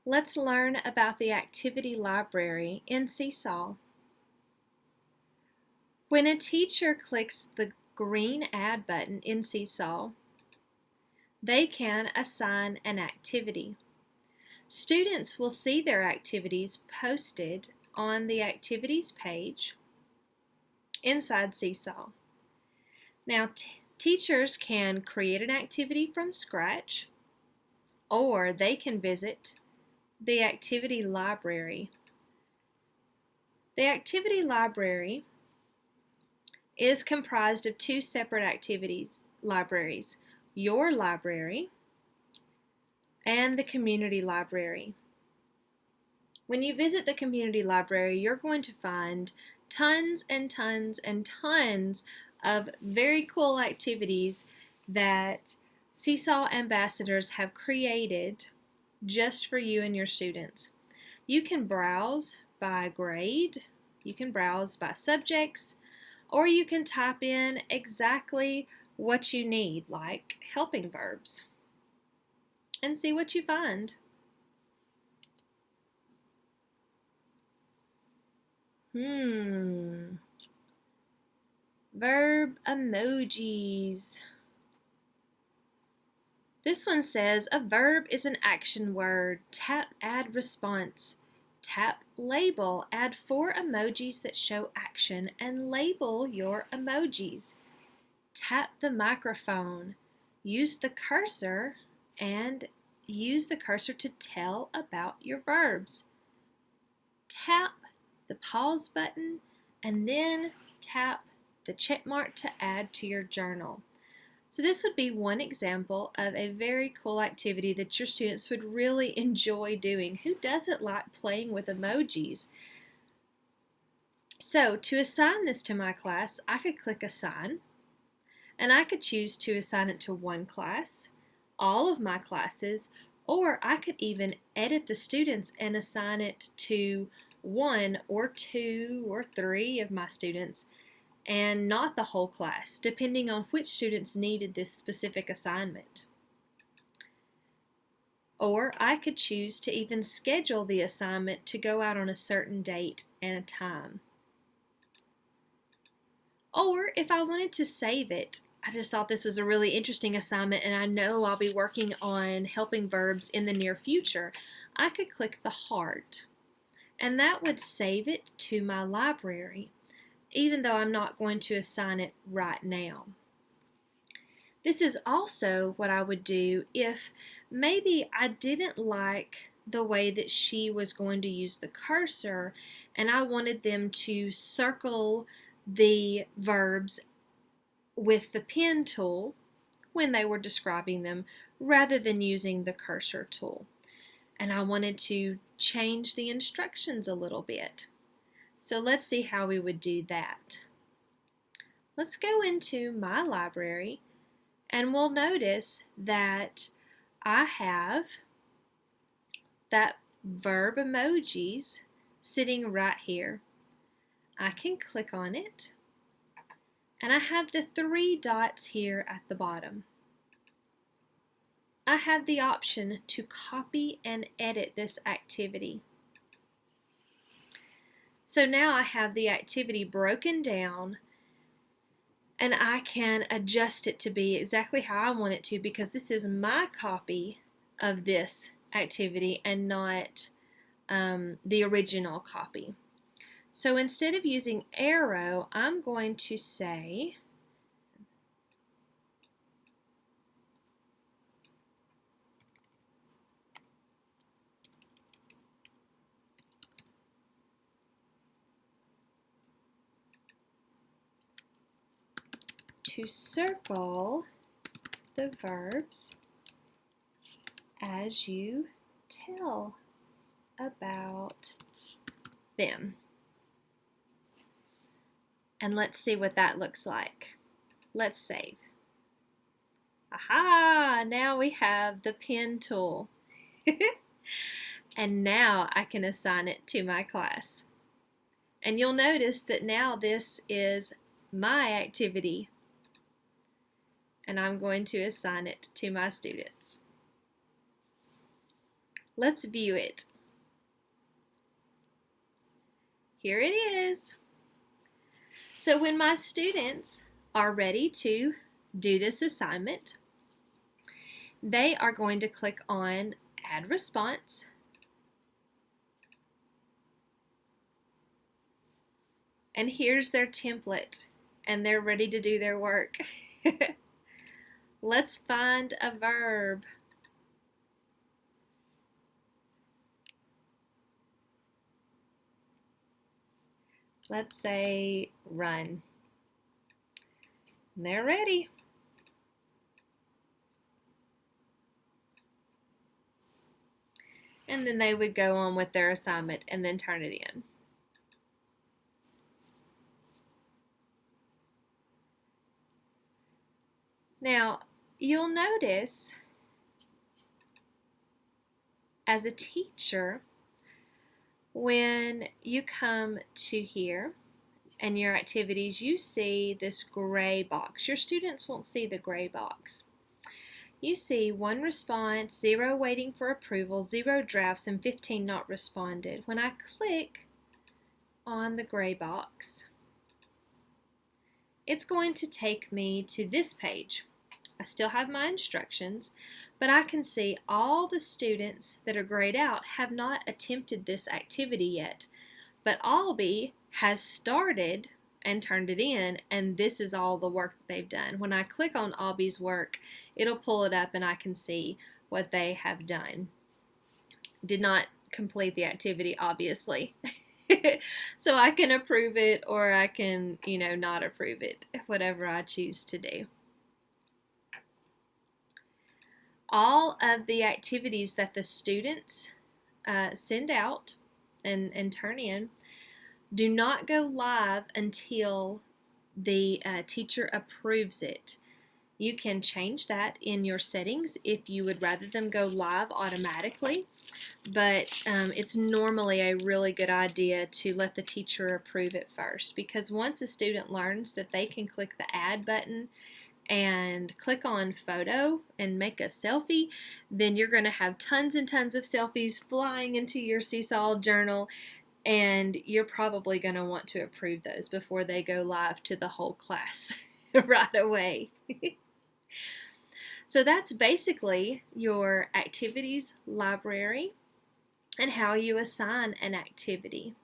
Let's learn about the activity library in Seesaw. When a teacher clicks the green Add button in Seesaw, they can assign an activity. Students will see their activities posted on the Activities page inside Seesaw. Now, teachers can create an activity from scratch, or they can visit the activity library. The activity library is comprised of two separate activities libraries, your library and the community library. When you visit the community library, you're going to find tons and tons and tons of very cool activities that Seesaw ambassadors have created just for you and your students. You can browse by grade, you can browse by subjects, or you can type in exactly what you need, like helping verbs, and see what you find. Verb emojis. This one says a verb is an action word. Tap add response. Tap label. Add 4 emojis that show action and label your emojis. Tap the microphone. Use the cursor and use the cursor to tell about your verbs. Tap the pause button and then tap the check mark to add to your journal. So this would be one example of a very cool activity that your students would really enjoy doing. Who doesn't like playing with emojis? So to assign this to my class, I could click Assign, and I could choose to assign it to one class, all of my classes, or I could even edit the students and assign it to 1 or 2 or 3 of my students, and not the whole class, depending on which students needed this specific assignment. Or I could choose to even schedule the assignment to go out on a certain date and a time. Or if I wanted to save it, I just thought this was a really interesting assignment and I know I'll be working on helping verbs in the near future, I could click the heart, and that would save it to my library, even though I'm not going to assign it right now. This is also what I would do if maybe I didn't like the way that she was going to use the cursor and I wanted them to circle the verbs with the pen tool when they were describing them rather than using the cursor tool. And I wanted to change the instructions a little bit. So let's see how we would do that. Let's go into my library and we'll notice that I have that verb emojis sitting right here. I can click on it and I have the 3 dots here at the bottom. I have the option to copy and edit this activity. So now I have the activity broken down and I can adjust it to be exactly how I want it to, because this is my copy of this activity and not the original copy. So instead of using arrow, I'm going to say to circle the verbs as you tell about them. And let's see what that looks like. Let's save. Aha! Now we have the pen tool. And now I can assign it to my class. And you'll notice that now this is my activity. And I'm going to assign it to my students. Let's view it. Here it is. So when my students are ready to do this assignment, they are going to click on Add Response. And here's their template, and they're ready to do their work. Let's find a verb. Let's say run. And they're ready. And then they would go on with their assignment and then turn it in. Now, you'll notice as a teacher, when you come to here and your activities, you see this gray box. Your students won't see the gray box. You see 1 response, 0 waiting for approval, 0 drafts, and 15 not responded. When I click on the gray box, it's going to take me to this page. I still have my instructions, but I can see all the students that are grayed out have not attempted this activity yet. But Albie has started and turned it in, and this is all the work that they've done. When I click on Albie's work, it'll pull it up and I can see what they have done. Did not complete the activity, obviously. So I can approve it, or I can, not approve it, whatever I choose to do. All of the activities that the students send out and turn in do not go live until the teacher approves it. You can change that in your settings if you would rather them go live automatically, but it's normally a really good idea to let the teacher approve it first, because once a student learns that they can click the add button and click on photo and make a selfie, then you're going to have tons and tons of selfies flying into your Seesaw journal, and you're probably going to want to approve those before they go live to the whole class right away. So that's basically your activities library and how you assign an activity.